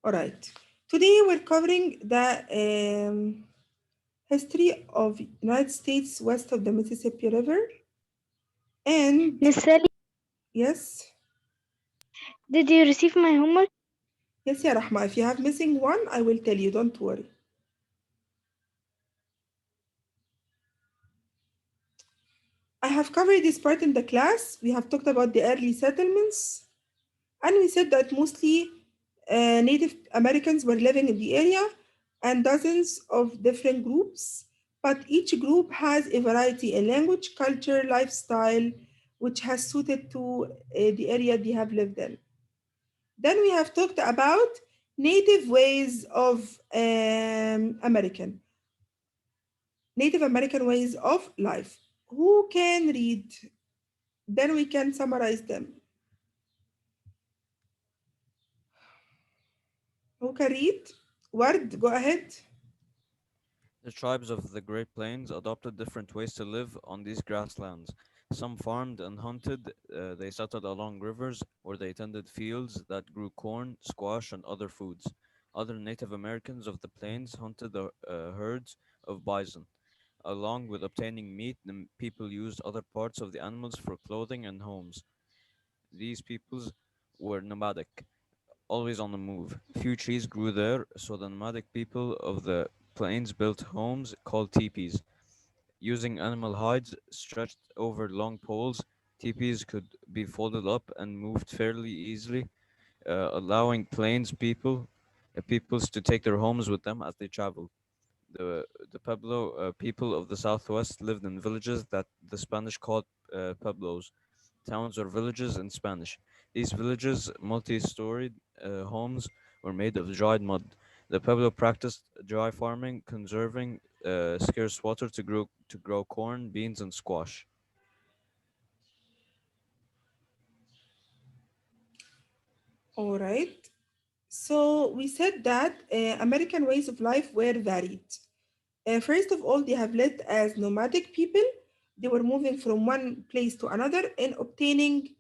All right. Today we're covering the history of United States west of the Mississippi River. And Miss Sally, yes, did you receive my homework? yes, ya Rahma, if you have missing one, I will tell you, don't worry. I have covered this part in the class. We have talked about the early settlements, and we said that mostly Native Americans were living in the area and dozens of different groups, but each group has a variety in language, culture, lifestyle, which has suited to the area they have lived in. Then we have talked about native ways of Native American ways of life. Who can read? Then we can summarize them. Who can read? Word, go ahead. The tribes of the Great Plains adopted different ways to live on these grasslands. Some farmed and hunted, they settled along rivers, or they tended fields that grew corn, squash, and other foods. Other Native Americans of the plains hunted the herds of bison. Along with obtaining meat, the people used other parts of the animals for clothing and homes. These peoples were nomadic, always on the move. Few trees grew there, so the nomadic people of the plains built homes called teepees. Using animal hides stretched over long poles, teepees could be folded up and moved fairly easily, allowing peoples to take their homes with them as they traveled. The Pueblo people of the Southwest lived in villages that the Spanish called pueblos, towns or villages in Spanish. These villages, multi-storied homes, were made of dried mud. The Pueblo practiced dry farming, conserving scarce water to grow corn, beans, and squash. All right. So we said that American ways of life were varied. First of all, they have lived as nomadic people. They were moving from one place to another and obtaining,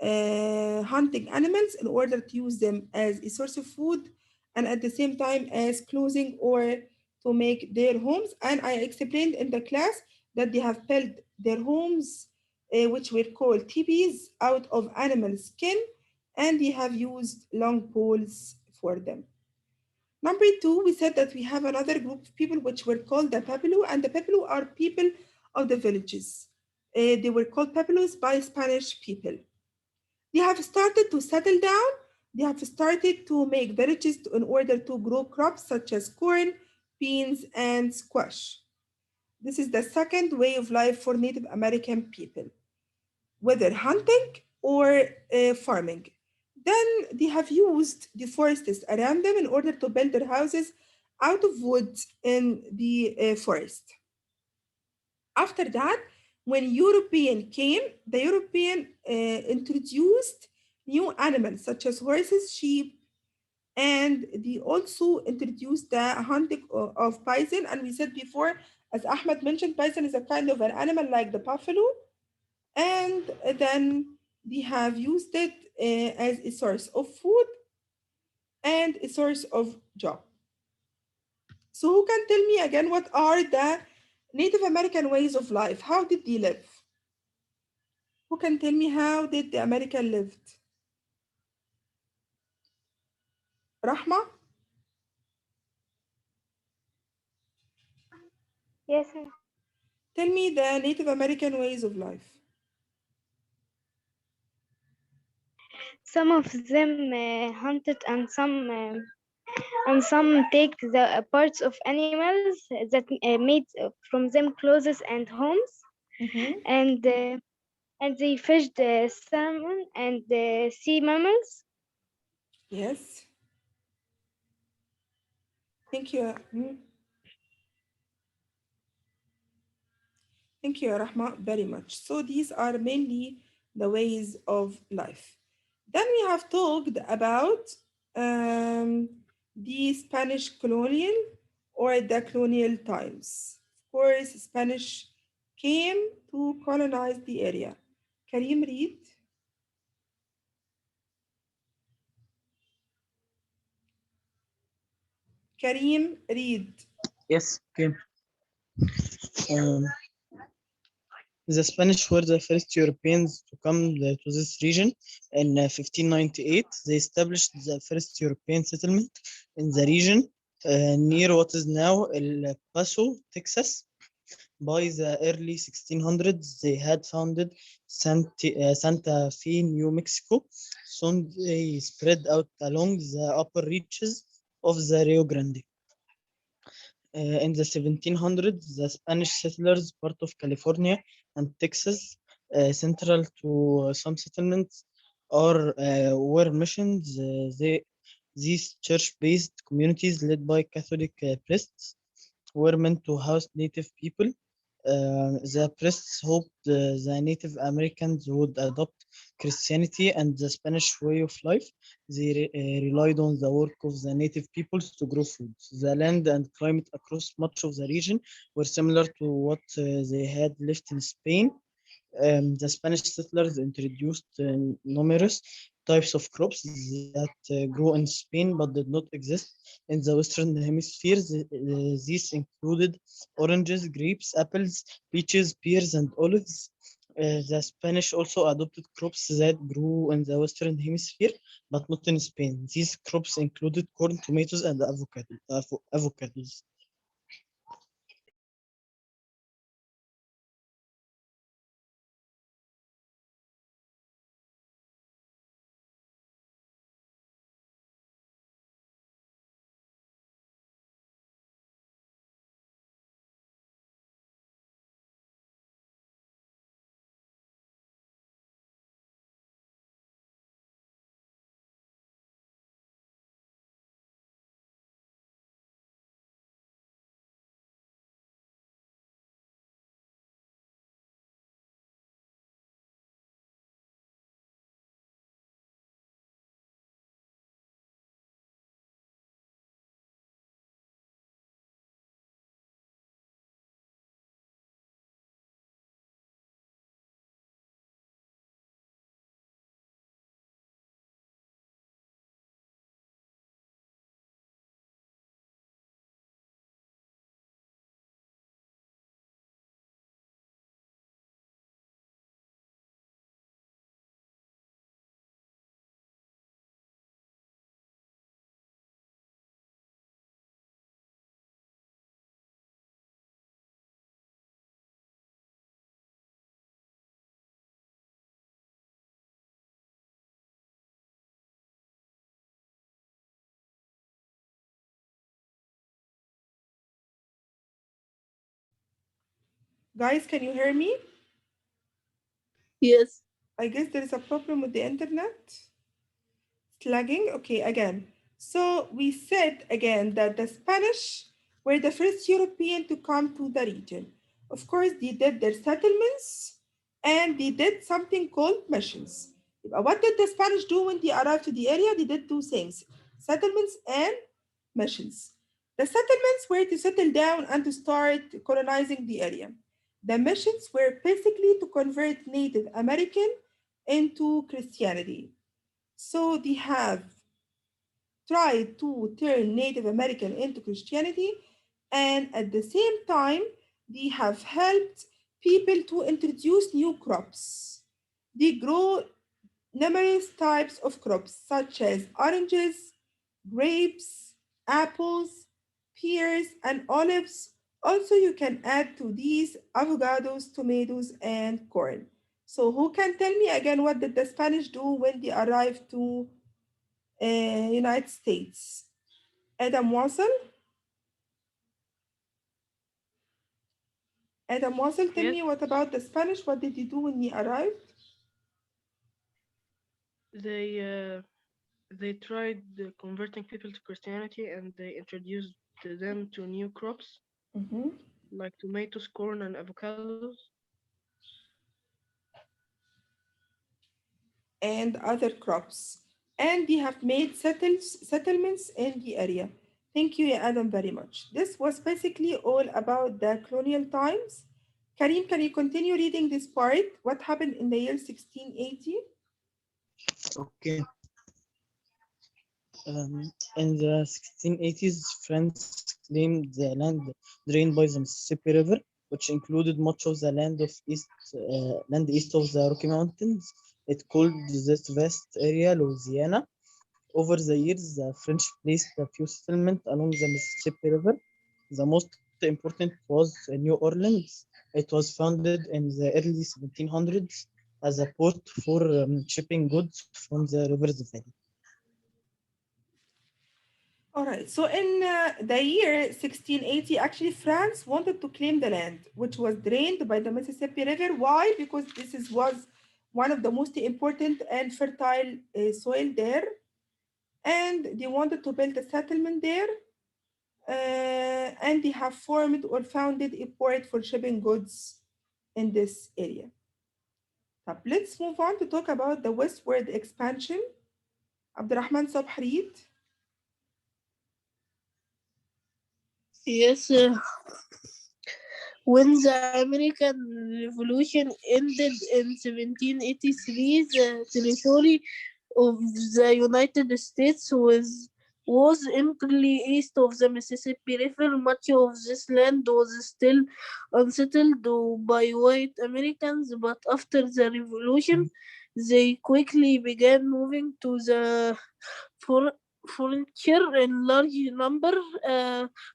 hunting animals in order to use them as a source of food and at the same time as clothing or to make their homes. And I explained in the class that they have built their homes, which were called teepees, out of animal skin, and they have used long poles for them. Number two, we said that we have another group of people which were called the Pueblo, and the Pueblo are people of the villages. They were called Pueblos by Spanish people. They have started to settle down. They have started to make villages in order to grow crops such as corn, beans, and squash. This is the second way of life for Native American people, whether hunting or farming. Then they have used the forests around them in order to build their houses out of wood in the forest. After that, when European came, the European introduced new animals such as horses, sheep, and they also introduced the hunting of bison. And we said before, as Ahmed mentioned, bison is a kind of an animal like the buffalo, and then they have used it as a source of food and a source of job. So who can tell me again what are the Native American ways of life? How did they live? Who can tell me how did the American lived? Rahma, Yes. tell me the Native American ways of life. Some of them hunted, and some take the parts of animals that made from them clothes and homes, Mhm. and they fished salmon and sea mammals. Yes, thank you. Thank you, Rahma, very much. So these are mainly the ways of life. Then we have talked about um, the Spanish colonial or the colonial times. Of course, Spanish came to colonize the area. Karim, read. Kareem, read. Yes, okay. Um, the Spanish were the first Europeans to come to this region in 1598. They established the first European settlement in the region near what is now El Paso, Texas. By the early 1600s, they had founded Santa Fe, New Mexico. Soon they spread out along the upper reaches of the Rio Grande. In the 1700s, the Spanish settlers, part of California and Texas, central to some settlements, were missions. These church-based communities, led by Catholic priests, were meant to house native people. The priests hoped the Native Americans would adopt Christianity and the Spanish way of life. They relied on the work of the native peoples to grow food. The land and climate across much of the region were similar to what they had left in Spain. The Spanish settlers introduced numerous types of crops that grew in Spain but did not exist in the Western Hemisphere. These included oranges, grapes, apples, peaches, pears, and olives. The Spanish also adopted crops that grew in the Western Hemisphere but not in Spain. These crops included corn, tomatoes, and avocados. Guys, can you hear me? Yes. I guess there is a problem with the internet. Slugging? Okay, again. So we said again that the Spanish were the first European to come to the region. Of course, they did their settlements and they did something called missions. What did the Spanish do when they arrived to the area? They did two things: settlements and missions. The settlements were to settle down and to start colonizing the area. The missions were basically to convert Native American into Christianity. So they have tried to turn Native American into Christianity, and at the same time, they have helped people to introduce new crops. They grow numerous types of crops such as oranges, grapes, apples, pears, and olives. Also, you can add to these avocados, tomatoes, and corn. So, who can tell me again what did the Spanish do when they arrived to United States? Adam Wassel. Adam Wassel, tell Yes. me what about the Spanish? What did you do when you arrived? They uh, they tried converting people to Christianity and they introduced them to new crops Mhm. like tomatoes, corn, and avocados. And other crops. And they have made settlements in the area. Thank you, Adam, very much. This was basically all about the colonial times. Karim, can you continue reading this part? What happened in the year 1680? Okay. In the 1680s, France claimed the land drained by the Mississippi River, which included much of the land east of the Rocky Mountains. It called this vast area Louisiana. Over the years, the French placed a few settlements along the Mississippi River. The most important was New Orleans. It was founded in the early 1700s as a port for shipping goods from the river's valley. All right. So in the year 1680, actually, France wanted to claim the land, which was drained by the Mississippi River. Why? Because was one of the most important and fertile soil there, and they wanted to build a settlement there. And they have formed or founded a port for shipping goods in this area. Now, let's move on to talk about the westward expansion. Abdurrahman Sabharit. Yes, when the American Revolution ended in 1783, the territory of the United States was entirely east of the Mississippi River. Much of this land was still unsettled by white Americans, but after the Revolution, they quickly began moving to the for- furniture in large number.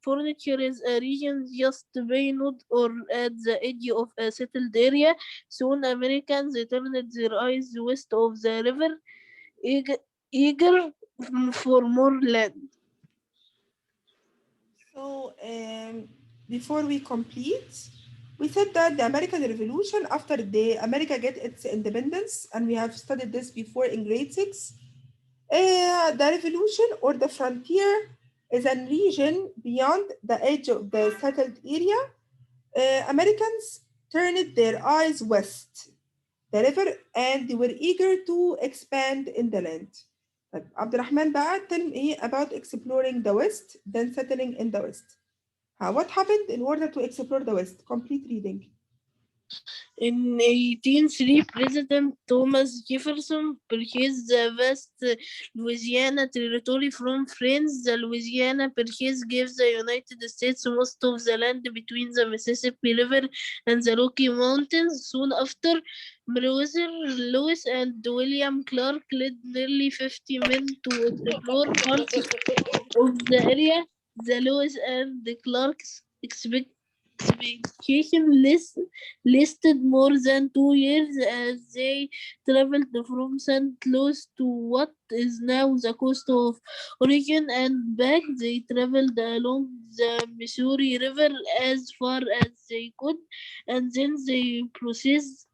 Furniture is a region just beyond or at the edge of a settled area. Soon Americans turned their eyes west of the river, eager for more land. So, before we complete, we said that the American Revolution, after the America get its independence, and we have studied this before in grade six, the revolution or the frontier is a region beyond the edge of the settled area. Americans turned their eyes west, the river, and they were eager to expand in the land. طيب عبد الرحمن بقى tell me about exploring the west, then settling in the west. What happened in order to explore the west? Complete reading. In 1803, President Thomas Jefferson purchased the vast Louisiana territory from France. The Louisiana purchase gave the United States most of the land between the Mississippi River and the Rocky Mountains. Soon after, Brother Lewis and William Clark led nearly 50 men to explore parts of the area. The Lewis and the Clark's expedition lasted more than 2 years as they traveled from St. Louis to what is now the coast of Oregon and back. They traveled along the Missouri River as far as they could, and then they processed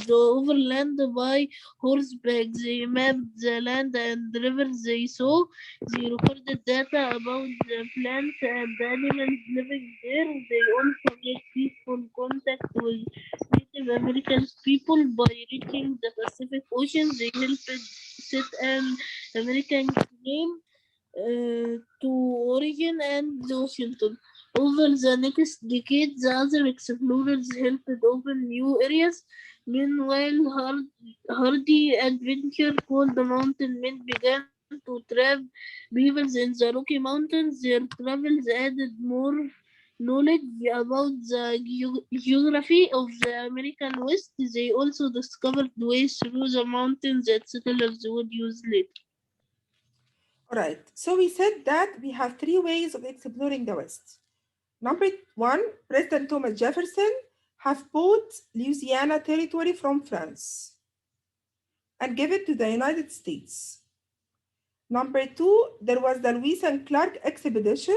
the overland by horseback. They mapped the land and rivers they saw. They recorded data about the plants and animals living there. They also made peaceful contact with Native American people by reaching the Pacific Ocean. They helped set an American claim to Oregon and Washington. Over the next decade, the other explorers helped open new areas. Meanwhile, hardy adventure called the mountain men began to trap beavers in the Rocky Mountains. Their travels added more knowledge about the geography of the American West. They also discovered ways through the mountains that settlers would use later. All right. So we said that we have three ways of exploring the West. Number one, President Thomas Jefferson have bought Louisiana territory from France and gave it to the United States. Number two, there was the Lewis and Clark expedition.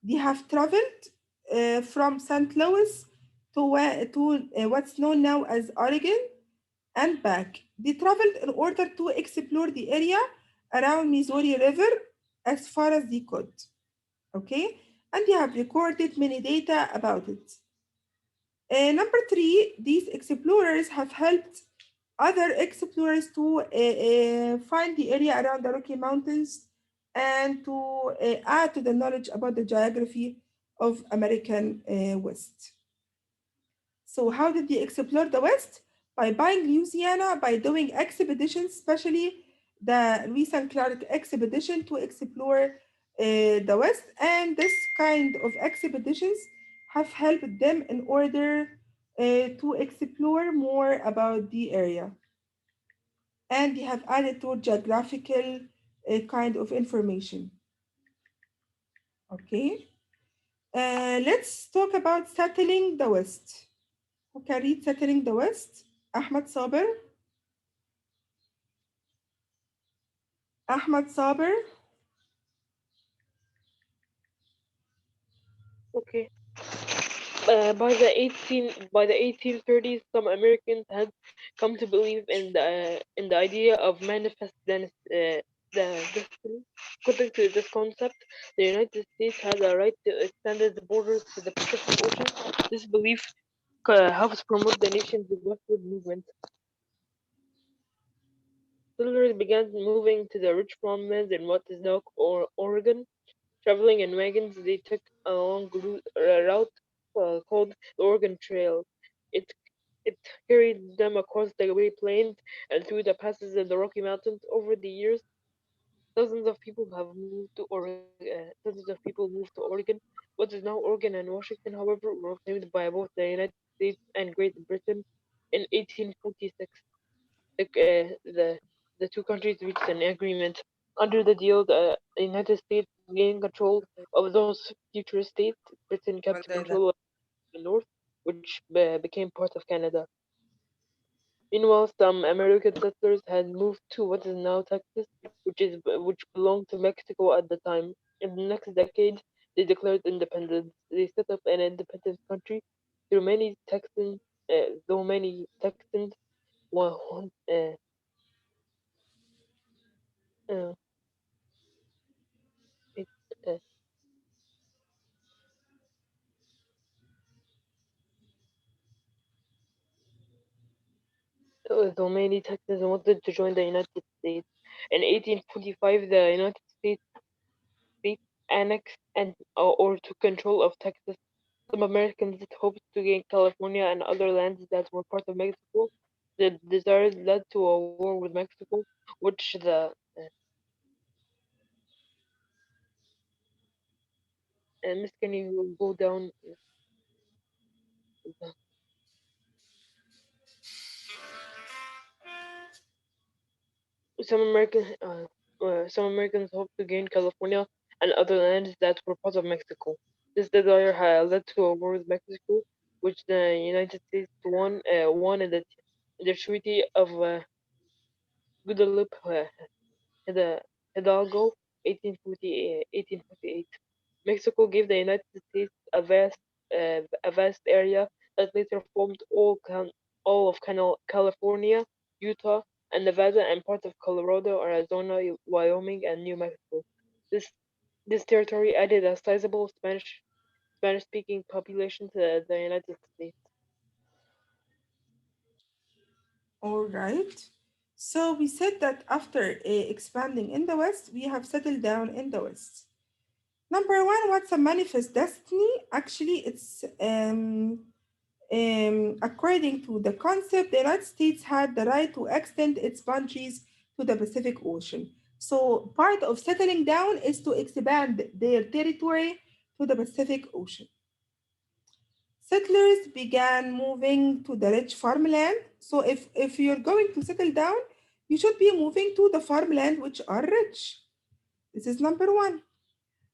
They have traveled from St. Louis to what's known now as Oregon and back. They traveled in order to explore the area around Missouri River as far as they could. Okay, and they have recorded many data about it. Number three, these explorers have helped other explorers to find the area around the Rocky Mountains and to add to the knowledge about the geography of American West. So how did they explore the West? By buying Louisiana, by doing expeditions, especially the Lewis and Clark expedition to explore the West, and this kind of expeditions have helped them in order to explore more about the area, and they have added to geographical kind of information. Okay, let's talk about settling the West. Who can read settling the West? Ahmad Saber. Ahmad Saber. Okay. By the 1830s, some Americans had come to believe in the idea of manifest destiny. According to this concept, the United States has a right to extend its borders to the Pacific Ocean. This belief helps promote the nation's westward movement. Settlers began moving to the rich farmlands in what is now Oregon. Traveling in wagons, they took a long route called the Oregon Trail. It it carried them across the Great Plains and through the passes in the Rocky Mountains. Over the years, dozens of people moved to Oregon. What is now Oregon and Washington, however, were claimed by both the United States and Great Britain in 1846. The two countries reached an agreement. Under the deal, the United States gained control of those future states. Britain kept control of the North, which became part of Canada. Meanwhile, some American settlers had moved to what is now Texas, which belonged to Mexico at the time. In the next decade, they declared independence. They set up an independent country through though many Texans wa- uh, uh, it, uh, though many Texans wanted to join the United States. In 1845, the United States annexed or took control of Texas. Some Americans hoped to gain California and other lands that were part of Mexico. The desire led to a war with Mexico, which Miss, can you go down? Some some Americans hoped to gain California and other lands that were part of Mexico. This desire had led to a war with Mexico, which the United States won in the Treaty of Guadalupe Hidalgo, 1848. Mexico gave the United States a vast area that later formed all of California, Utah, and Nevada, and part of Colorado, Arizona, Wyoming, and New Mexico. This this territory added a sizable Spanish-speaking population to the United States. All right. So we said that after expanding in the West, we have settled down in the West. Number one, what's a manifest destiny? Actually, it's according to the concept, the United States had the right to extend its boundaries to the Pacific Ocean. So part of settling down is to expand their territory to the Pacific Ocean. Settlers began moving to the rich farmland. So if you're going to settle down, you should be moving to the farmland which are rich. This is number one.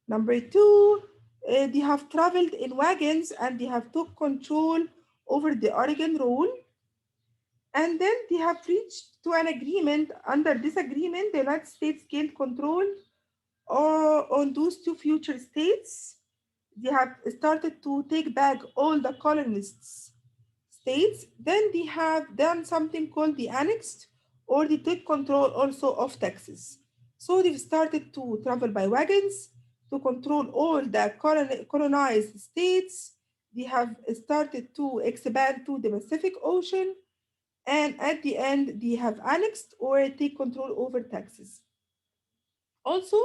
Number two, they have traveled in wagons and they have took control over the Oregon Road. And then they have reached to an agreement. Under this agreement, the United States gained control on those two future states. They have started to take back all the colonists' states. Then they have done something called the annexed, or they take control also of Texas. So they've started to travel by wagons to control all the colonized states. They have started to expand to the Pacific Ocean, and at the end, they have annexed or take control over Texas. Also,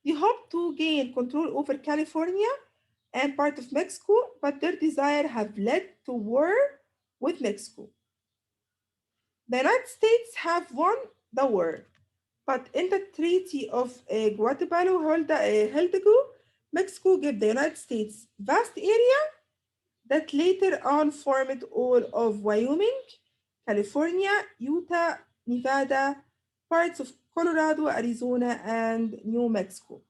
they hope to gain control over California and part of Mexico, but their desire have led to war with Mexico. The United States have won the war. But in the Treaty of Hidalgo, Mexico gave the United States vast area that later on formed all of Wyoming, California, Utah, Nevada, parts of Colorado, Arizona, and New Mexico,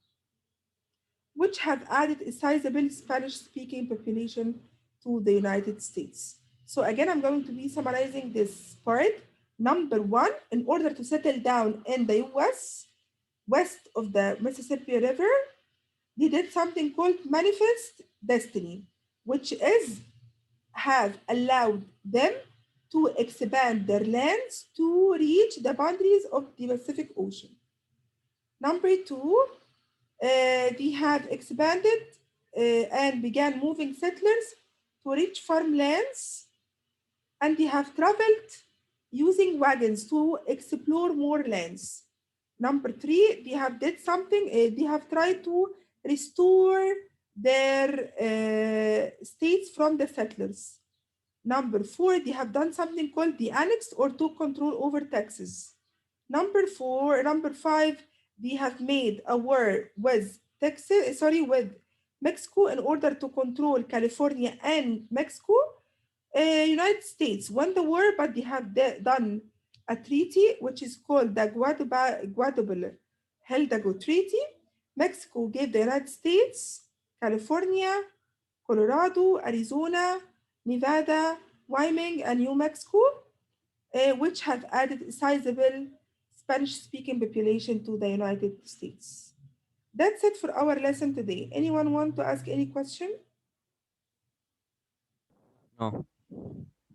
which have added a sizable Spanish speaking population to the United States. So, again, I'm going to be summarizing this part. Number one, in order to settle down in the US, west of the Mississippi River, they did something called Manifest Destiny, which is have allowed them to expand their lands to reach the boundaries of the Pacific Ocean. Number two, they have expanded and began moving settlers to reach farmlands, and they have traveled using wagons to explore more lands. Number three, they have did something, they have tried to restore their states from the settlers. Number four, they have done something called the annex or took control over taxes. Number five, they have made a war with with Mexico in order to control California and Mexico. United States won the war, but they have done a treaty which is called the Guadalupe Hidalgo Treaty. Mexico gave the United States California, Colorado, Arizona, Nevada, Wyoming, and New Mexico, which have added a sizable Spanish speaking population to the United States. That's it for our lesson today. Anyone want to ask any question? No.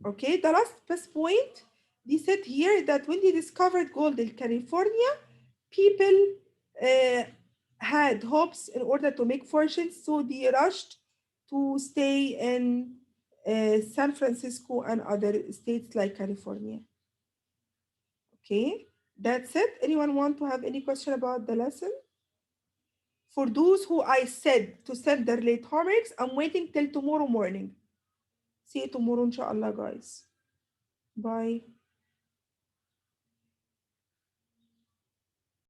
Okay, the last best point, they said here that when they discovered gold in California, people uh, had hopes in order to make fortunes, so they rushed to stay in San Francisco and other states like California. Okay, that's it. Anyone want to have any question about the lesson? For those who I said to send their late homeworks, I'm waiting till tomorrow morning. See you tomorrow, inshallah, guys. Bye.